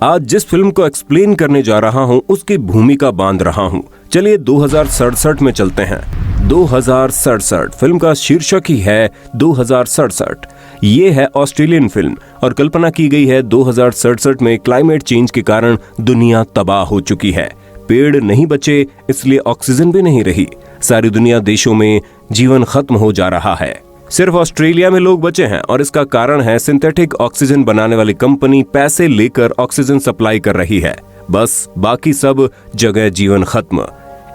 आज जिस फिल्म को एक्सप्लेन करने जा रहा हूँ उसकी भूमिका बांध रहा हूँ। चलिए 2067 में चलते हैं। 2067 फिल्म का शीर्षक ही है 2067। ये है ऑस्ट्रेलियन फिल्म और कल्पना की गई है 2067 में क्लाइमेट चेंज के कारण दुनिया तबाह हो चुकी है। पेड़ नहीं बचे, इसलिए ऑक्सीजन भी नहीं रही। सारी दुनिया देशों में जीवन खत्म हो जा रहा है। सिर्फ ऑस्ट्रेलिया में लोग बचे हैं और इसका कारण है सिंथेटिक ऑक्सीजन बनाने वाली कंपनी पैसे लेकर ऑक्सीजन सप्लाई कर रही है। बस बाकी सब जगह जीवन खत्म।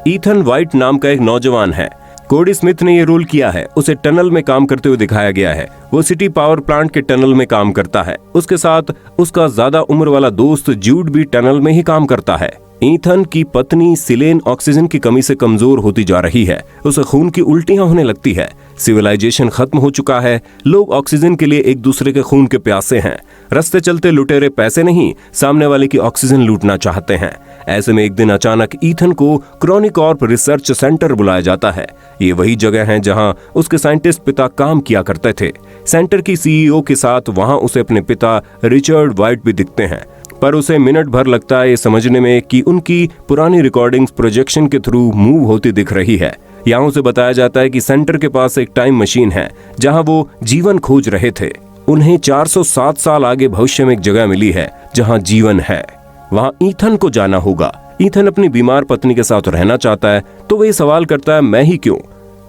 ईथन वाइट नाम का एक नौजवान है। कोडी स्मिथ ने ये रोल किया है। उसे टनल में काम करते हुए दिखाया गया है। वो सिटी पावर प्लांट के टनल में काम करता है। उसके साथ उसका ज्यादा उम्र वाला दोस्त जूड भी टनल में ही काम करता है। ईथन की पत्नी सिलेन ऑक्सीजन की कमी से कमजोर होती जा रही है। उसे खून की उल्टियां होने लगती है। सिविलाइजेशन खत्म हो चुका है। लोग ऑक्सीजन के लिए एक दूसरे के खून के प्यासे हैं। रास्ते चलते लुटेरे पैसे नहीं, सामने वाले की ऑक्सीजन लूटना चाहते हैं। ऐसे में एक दिन अचानक ईथन को क्रॉनिकॉर्प रिसर्च सेंटर बुलाया जाता है। ये वही जगह है जहां उसके साइंटिस्ट पिता काम किया करते थे। सेंटर की सीईओ के साथ वहां उसे अपने पिता रिचर्ड वाइट भी दिखते हैं, पर उसे मिनट भर लगता है ये समझने में कि उनकी पुरानी रिकॉर्डिंग्स प्रोजेक्शन के थ्रू मूव होती दिख रही है। यहाँ उसे बताया जाता है कि सेंटर के पास एक टाइम मशीन है जहां वो जीवन खोज रहे थे। उन्हें 407 साल आगे भविष्य में एक जगह मिली है जहां जीवन है। वहां ईथन को जाना होगा। ईथन अपनी बीमार पत्नी के साथ रहना चाहता है, तो वो ये सवाल करता है मैं ही क्यों।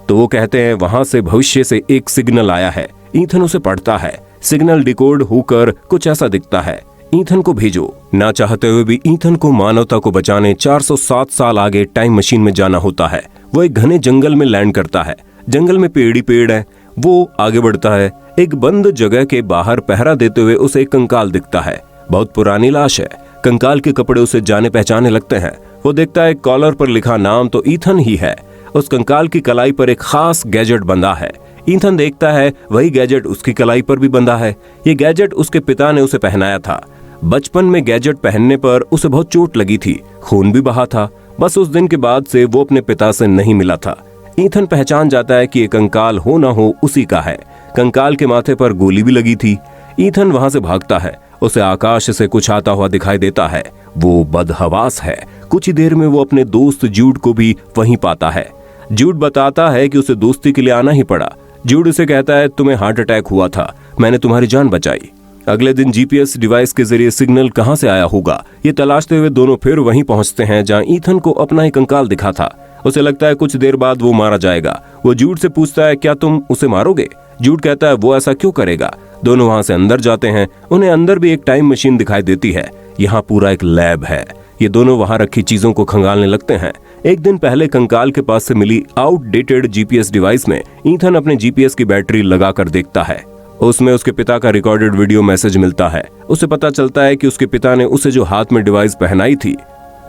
तो वो कहते हैं वहां से भविष्य से एक सिग्नल आया है। ईथन उसे पढ़ता है। सिग्नल डिकोड होकर कुछ ऐसा दिखता है, ईथन को भेजो। ना चाहते हुए भी ईथन को मानवता को बचाने 407 साल आगे टाइम मशीन में जाना होता है। वो एक घने जंगल में लैंड करता है। जंगल में पेड़ ही पेड़ है। वो आगे बढ़ता है। एक बंद जगह के बाहर पहरा देते हुए उसे एक कंकाल दिखता है। बहुत पुरानी लाश है। कंकाल के कपड़े उसे जाने पहचाने लगते हैं। वो देखता है कॉलर पर लिखा नाम तो ईथन ही है। उस कंकाल की कलाई पर एक खास गैजेट बंधा है। ईथन देखता है वही गैजेट उसकी कलाई पर भी बंधा है। ये गैजेट उसके पिता ने उसे पहनाया था। बचपन में गैजेट पहनने पर उसे बहुत चोट लगी थी, खून भी बहा था। बस उस दिन के बाद से वो अपने पिता से नहीं मिला था। ईथन पहचान जाता है कि ये कंकाल हो ना हो उसी का है। कंकाल के माथे पर गोली भी लगी थी। ईथन वहां से भागता है। उसे आकाश से कुछ आता हुआ दिखाई देता है। वो बदहवास है। कुछ ही देर में वो अपने दोस्त जूड को भी वहीं पाता है। जूड बताता है कि उसे दोस्ती के लिए आना ही पड़ा। जूड उसे कहता है तुम्हें हार्ट अटैक हुआ था, मैंने तुम्हारी जान बचाई। अगले दिन जीपीएस डिवाइस के जरिए सिग्नल कहां से आया होगा ये तलाशते हुए दोनों फिर वहीं पहुंचते हैं जहां ईथन को अपना ही कंकाल दिखा था। उसे लगता है कुछ देर बाद वो मारा जाएगा। वो जूड से पूछता है क्या तुम उसे मारोगे? जूड कहता है वो ऐसा क्यों करेगा। दोनों वहां से अंदर जाते हैं। उन्हें अंदर भी एक टाइम मशीन दिखाई देती है। यहाँ पूरा एक लैब है। ये दोनों वहां रखी चीजों को खंगालने लगते हैं। एक दिन पहले कंकाल के पास से मिली आउटडेटेड जीपीएस डिवाइस में ईथन अपने जीपीएस की बैटरी लगाकर देखता है। उसमें उसके पिता का रिकॉर्डेड वीडियो मैसेज मिलता है। उसे पता चलता है कि उसके पिता ने उसे जो हाथ में डिवाइस पहनाई थी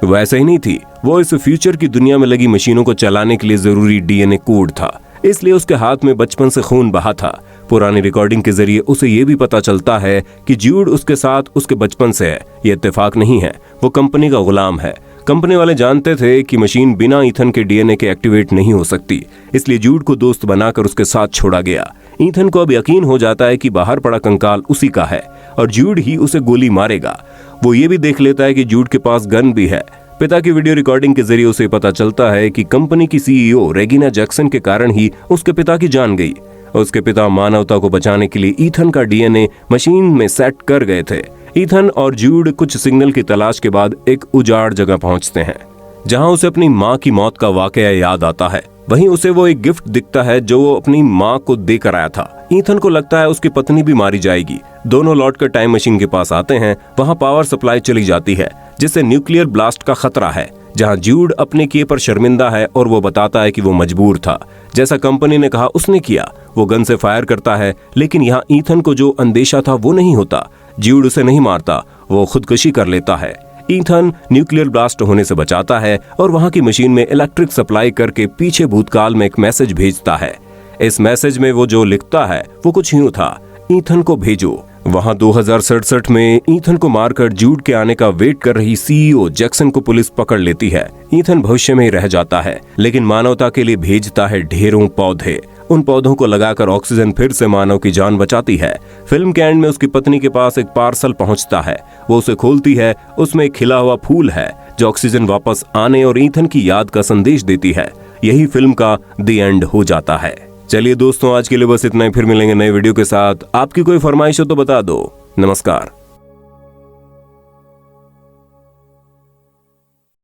वो ऐसे ही नहीं थी। वो इस फ्यूचर की दुनिया में लगी मशीनों को चलाने के लिए जरूरी डीएनए कोड था, इसलिए उसके हाथ में बचपन से खून बहा था। पुरानी रिकॉर्डिंग के जरिए उसे ये भी पता चलता है कि जूड उसके साथ उसके बचपन से है। ये इत्तेफाक नहीं है, वो कंपनी का गुलाम है। कंपनी वाले जानते थे कि मशीन बिना ईथन के डीएनए के एक्टिवेट नहीं हो सकती, इसलिए जूड को दोस्त बनाकर उसके साथ छोड़ा गया। ईथन को अब यकीन हो जाता है कि बाहर पड़ा कंकाल उसी का है और जूड ही उसे गोली मारेगा। वो ये भी देख लेता है कि जूड के पास गन भी है। पिता की वीडियो रिकॉर्डिंग के जरिए उसे पता चलता है कि कंपनी की सीईओ रेगिना जैक्सन के कारण ही उसके पिता की जान गई। उसके पिता मानवता को बचाने के लिए ईथन का डीएनए मशीन में सेट कर गए थे। ईथन और जूड कुछ सिग्नल की तलाश के बाद एक उजाड़ जगह पहुंचते हैं जहां उसे अपनी माँ की मौत का वाकया याद आता है। वहीं उसे वो एक गिफ्ट दिखता है जो वो अपनी माँ को देकर आया था। ईथन को लगता है उसकी पत्नी भी मारी जाएगी। दोनों लौटकर टाइम मशीन के पास आते हैं। वहां पावर सप्लाई चली जाती है जिससे न्यूक्लियर ब्लास्ट का खतरा है। जहां जूड अपने किए पर शर्मिंदा है और वो बताता है कि वो मजबूर था, जैसा कंपनी ने कहा उसने किया। वो गन से फायर करता है, लेकिन यहाँ ईथन को जो अंदेशा था वो नहीं होता। जूड उसे नहीं मारता, वो खुदकुशी कर लेता है। ईथन न्यूक्लियर ब्लास्ट होने से बचाता है और वहां की मशीन में इलेक्ट्रिक सप्लाई करके पीछे भूतकाल में एक मैसेज भेजता है। इस मैसेज में वो जो लिखता है वो कुछ यूं था, ईथन को भेजो। वहां 2067 में ईथन को मारकर जूड के आने का वेट कर रही सीईओ जैक्सन को पुलिस पकड़ लेती है। ईथन भविष्य में ही रह जाता है, लेकिन मानवता के लिए भेजता है ढेरों पौधे। उन पौधों को लगाकर ऑक्सीजन फिर से मानव की जान बचाती है। फिल्म के एंड में उसकी पत्नी के पास एक पार्सल पहुंचता है। वो उसे खोलती है, उसमें एक खिला हुआ फूल है जो ऑक्सीजन वापस आने और ईथन की याद का संदेश देती है। यही फिल्म का द एंड हो जाता है। चलिए दोस्तों, आज के लिए बस इतना ही। फिर मिलेंगे नए वीडियो के साथ। आपकी कोई फरमाइश हो तो बता दो। नमस्कार।